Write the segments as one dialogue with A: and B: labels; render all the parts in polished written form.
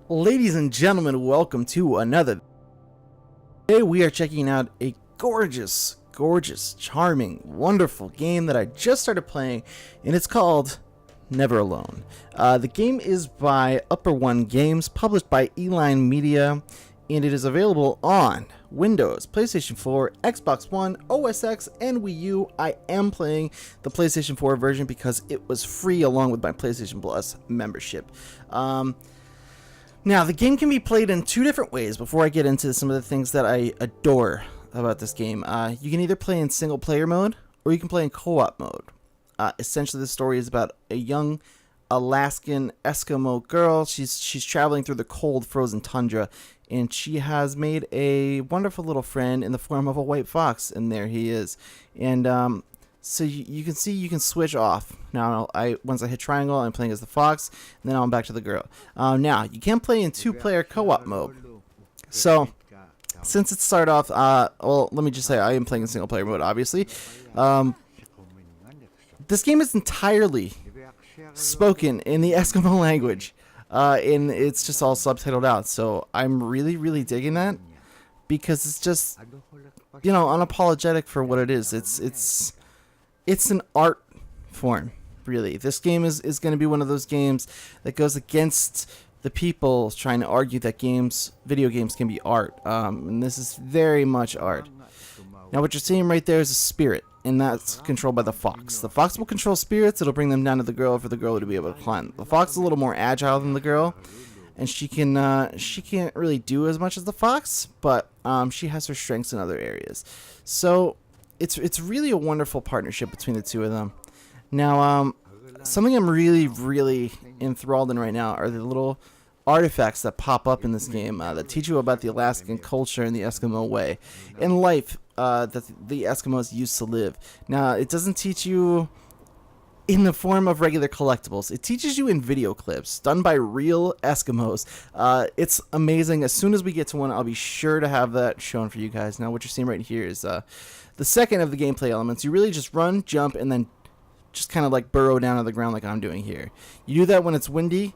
A: Ladies and gentlemen, welcome to another. Today we are checking out a gorgeous, charming, wonderful game that I just started playing, and it's called Never Alone. The game is by Upper One Games, published by Eline Media, and it is available on Windows, PlayStation 4, Xbox One, OS X, and Wii U. I am playing the PlayStation 4 version because it was free along with my PlayStation Plus membership. Now, the game can be played in two different ways before I get into some of the things that I adore about this game. You can either play in single player mode or you can play in co-op mode. Essentially, the story is about a young Alaskan Eskimo girl. She's traveling through the cold, frozen tundra, and she has made a wonderful little friend in the form of a white fox, and there he is. And so you can see you can switch off. Now, once I hit triangle, I'm playing as the fox, and then I'm back to the girl. Now, you can play in two-player co-op mode. So, since it started off, well, let me just say I am playing in single-player mode, obviously. This game is entirely spoken in the Eskimo language, and it's just all subtitled out. So, I'm really digging that, because it's just, you know, unapologetic for what it is. It's an art form, really. This game is going to be one of those games that goes against the people trying to argue that video games can be art. And this is very much art. Now, what you're seeing right there is a spirit, and that's controlled by the fox. The fox will control spirits. It'll bring them down to the girl for the girl to be able to climb. The fox is a little more agile than the girl, and she can't really do as much as the fox, but she has her strengths in other areas. So it's really a wonderful partnership between the two of them. Now, something I'm really enthralled in right now are the little artifacts that pop up in this game that teach you about the Alaskan culture and the Eskimo way and life that the Eskimos used to live. Now, it doesn't teach you in the form of regular collectibles. It teaches you in video clips done by real Eskimos. It's amazing. As soon as we get to one, I'll be sure to have that shown for you guys. Now, what you're seeing right here is the second of the gameplay elements. You really just run, jump, and then just kind of like burrow down to the ground like I'm doing here. You do that when it's windy,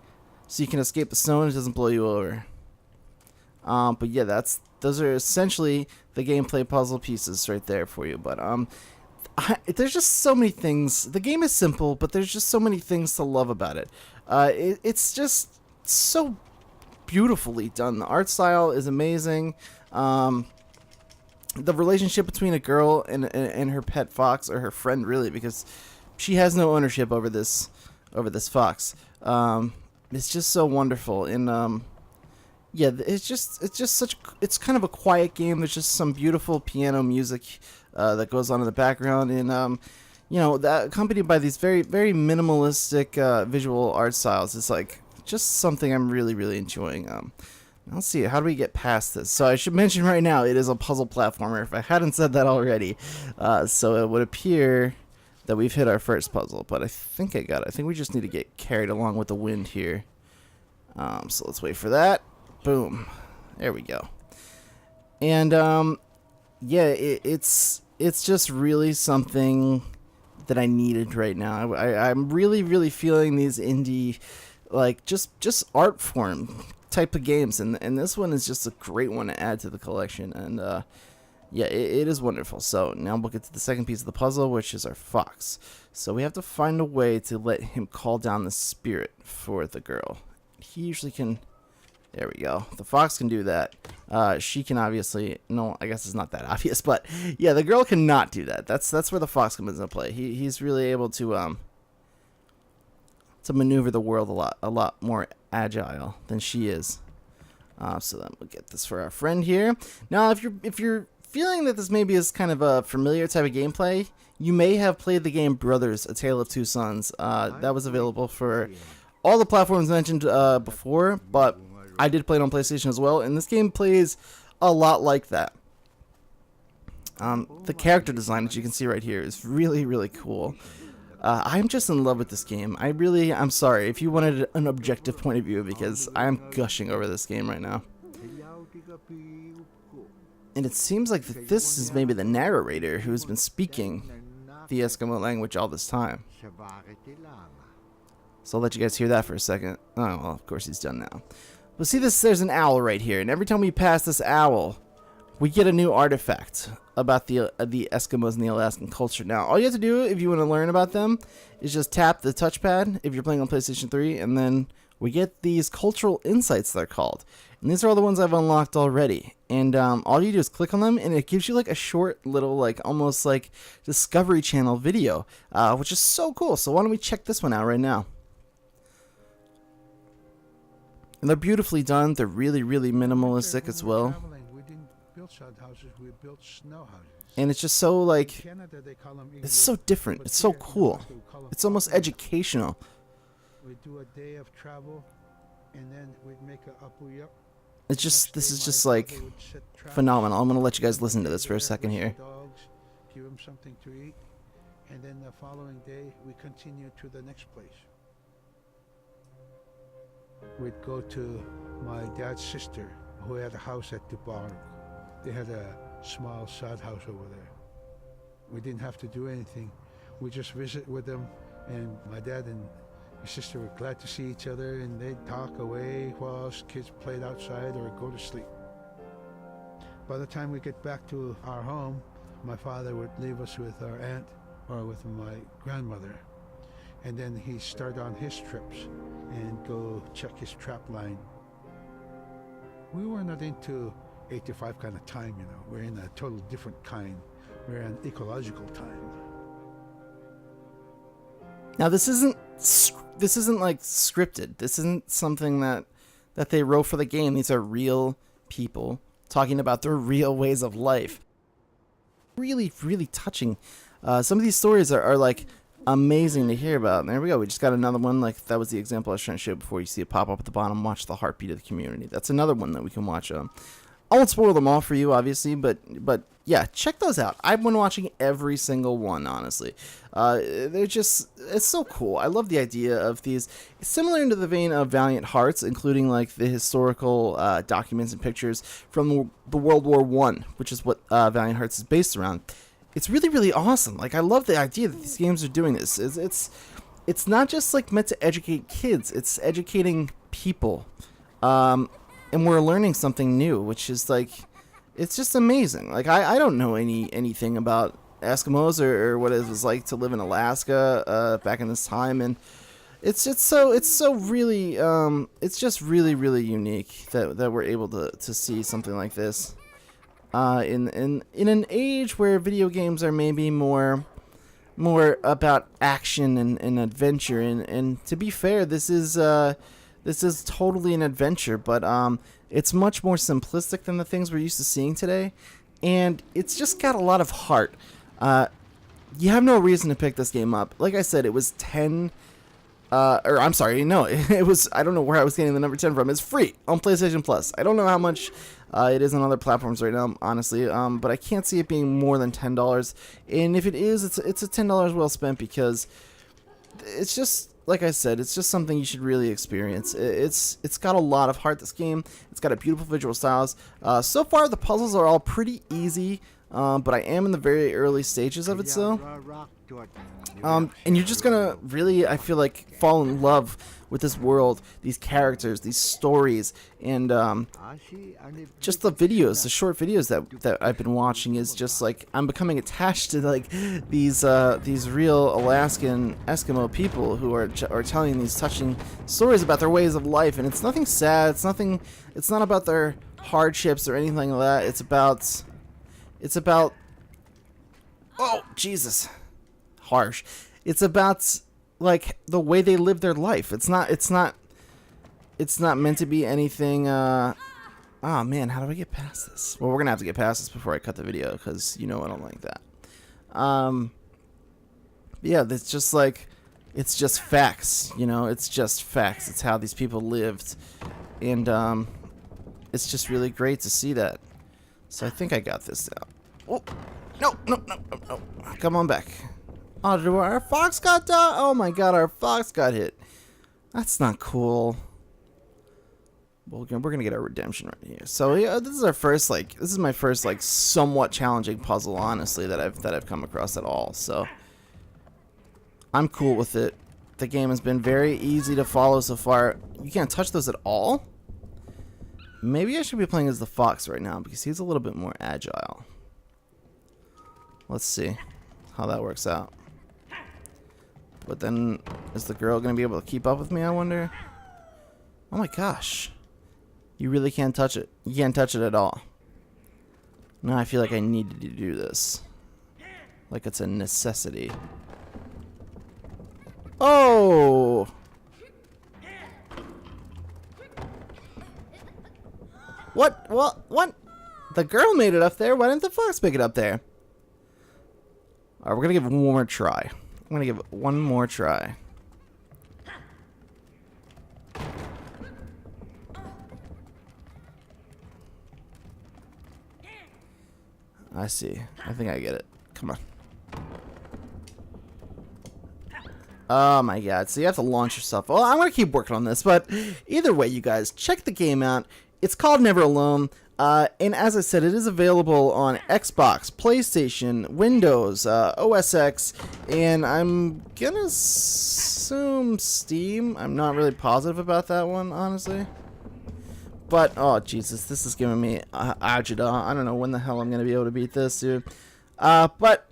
A: so you can escape the snow and it doesn't blow you over. But yeah, those are essentially the gameplay puzzle pieces right there for you. But there's just so many things. The game is simple, but there's just so many things to love about it. It's just so beautifully done. The art style is amazing. The relationship between a girl and her pet fox, or her friend, really, because she has no ownership over this fox. It's just so wonderful, and yeah, it's kind of a quiet game. There's just some beautiful piano music that goes on in the background, and you know, that accompanied by these very minimalistic visual art styles. It's like just something I'm really enjoying. Let's see, how do we get past this? So I should mention right now, it is a puzzle platformer, if I hadn't said that already. So it would appear that we've hit our first puzzle, but I think I got it. I think we just need to get carried along with the wind here. So let's wait for that. Boom. There we go. And yeah, it's just really something that I needed right now. I'm really feeling these indie, like, just art form type of games, and this one is just a great one to add to the collection, and yeah, it is wonderful. So now we'll get to the second piece of the puzzle, which is our fox. So we have to find a way to let him call down the spirit for the girl. He usually can. There we go. The fox can do that. She can obviously, no, I guess it's not that obvious, but yeah, the girl cannot do that. That's where the fox comes into play. He's really able to maneuver the world a lot more agile than she is. So then we'll get this for our friend here. Now, if you're feeling that this maybe is kind of a familiar type of gameplay, you may have played the game Brothers: A Tale of Two Sons. That was available for all the platforms mentioned before, but I did play it on PlayStation as well, and this game plays a lot like that. The character design, as you can see right here, is really cool. I'm just in love with this game. I'm sorry if you wanted an objective point of view, because I'm gushing over this game right now. And it seems like this is maybe the narrator who's been speaking the Eskimo language all this time. So I'll let you guys hear that for a second. Oh, well, of course he's done now. But see this, there's an owl right here, and every time we pass this owl, we get a new artifact about the Eskimos and the Alaskan culture. Now, all you have to do if you want to learn about them is just tap the touchpad if you're playing on PlayStation 3, and then we get these cultural insights, they're called. And these are all the ones I've unlocked already. And all you do is click on them, and it gives you like a short little, like almost like Discovery Channel video, which is so cool. So why don't we check this one out right now? And they're beautifully done. They're really, really minimalistic as well. And it's just so like, it's so different. It's so cool. It's almost educational.
B: We do a day of travel, and then we'd make a up.
A: It's just, this is just like phenomenal. I'm gonna let you guys listen to this for a second here.
B: Dogs, give them something to eat, and then the following day we continue to the next place. We'd go to my dad's sister, who had a house at Dubai. They had a small sod house over there. We didn't have to do anything. We just visit with them, and my dad and my sister were glad to see each other, and they'd talk away while us kids played outside or go to sleep. By the time we get back to our home, my father would leave us with our aunt or with my grandmother, and then he'd start on his trips and go check his trap line. We were not into 8 to 5 kind of time, you know. We're in a total different kind. We're in ecological time.
A: Now this isn't like scripted. This isn't something that they wrote for the game. These are real people talking about their real ways of life. Really, really touching. Some of these stories are like amazing to hear about. And there we go. We just got another one. Like that was the example I was trying to show before. You see it pop up at the bottom. Watch the heartbeat of the community. That's another one that we can watch. I won't spoil them all for you, obviously, but yeah, check those out. I've been watching every single one, honestly. They're just, it's so cool. I love the idea of these. It's similar into the vein of Valiant Hearts, including like the historical documents and pictures from the World War I, which is what Valiant Hearts is based around. It's really, really awesome. Like, I love the idea that these games are doing this. It's not just like meant to educate kids. It's educating people. And we're learning something new, which is like, it's just amazing. Like I don't know anything about Eskimos or what it was like to live in Alaska back in this time, and it's so really it's just really, really unique that we're able to see something like this in an age where video games are maybe more about action and adventure, and to be fair, this is totally an adventure, but it's much more simplistic than the things we're used to seeing today, and it's just got a lot of heart. You have no reason to pick this game up. Like I said, it was 10, or I'm sorry, no, it was, I don't know where I was getting the number 10 from. It's free on PlayStation Plus. I don't know how much it is on other platforms right now, honestly, but I can't see it being more than $10, and if it is, it's a $10 well spent, because it's just, like I said, it's just something you should really experience. It's got a lot of heart, this game. It's got a beautiful visual styles. So far, the puzzles are all pretty easy, but I am in the very early stages of it still. And you're just gonna really, I feel like, fall in love with this world, these characters, these stories, and just the videos, the short videos that I've been watching is just like, I'm becoming attached to like these real Alaskan Eskimo people who are telling these touching stories about their ways of life, and it's nothing sad, it's not about their hardships or anything like that. It's about oh Jesus, harsh. It's about like the way they live their life. It's not meant to be anything. Oh man, how do I get past this? Well, we're gonna have to get past this before I cut the video, because you know I don't like that. Yeah, it's just like, it's just facts. You know, it's just facts. It's how these people lived, and it's just really great to see that. So I think I got this down. Oh, no. Come on back. Oh, our fox got done? Oh my god, our fox got hit. That's not cool. Well, we're gonna get our redemption right here. So yeah, this is my first like somewhat challenging puzzle, honestly, that I've come across at all. So I'm cool with it. The game has been very easy to follow so far. You can't touch those at all? Maybe I should be playing as the fox right now because he's a little bit more agile. Let's see how that works out. But then, is the girl going to be able to keep up with me, I wonder? Oh my gosh. You really can't touch it. You can't touch it at all. Now I feel like I need to do this. Like it's a necessity. Oh! What? What? The girl made it up there. Why didn't the fox make it up there? Alright, we're going to give it one more try. I'm going to give it one more try. I see. I think I get it. Come on. Oh my god. So you have to launch yourself. Well, I'm going to keep working on this, but either way, you guys, check the game out. It's called Never Alone. And as I said, it is available on Xbox, PlayStation, Windows, OS X, and I'm gonna assume Steam. I'm not really positive about that one, honestly. But, oh Jesus, this is giving me agita. I don't know when the hell I'm gonna be able to beat this, dude. But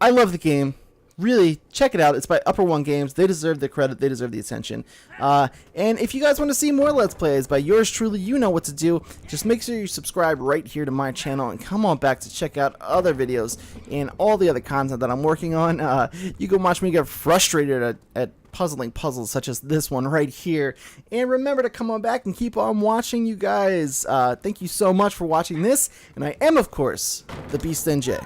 A: I love the game. Really, check it out. It's by Upper One Games. They deserve the credit. They deserve the attention. And if you guys want to see more Let's Plays by yours truly, you know what to do. Just make sure you subscribe right here to my channel and come on back to check out other videos and all the other content that I'm working on. You can watch me get frustrated at puzzling puzzles such as this one right here. And remember to come on back and keep on watching, you guys. Thank you so much for watching this. And I am, of course, the Beast NJ.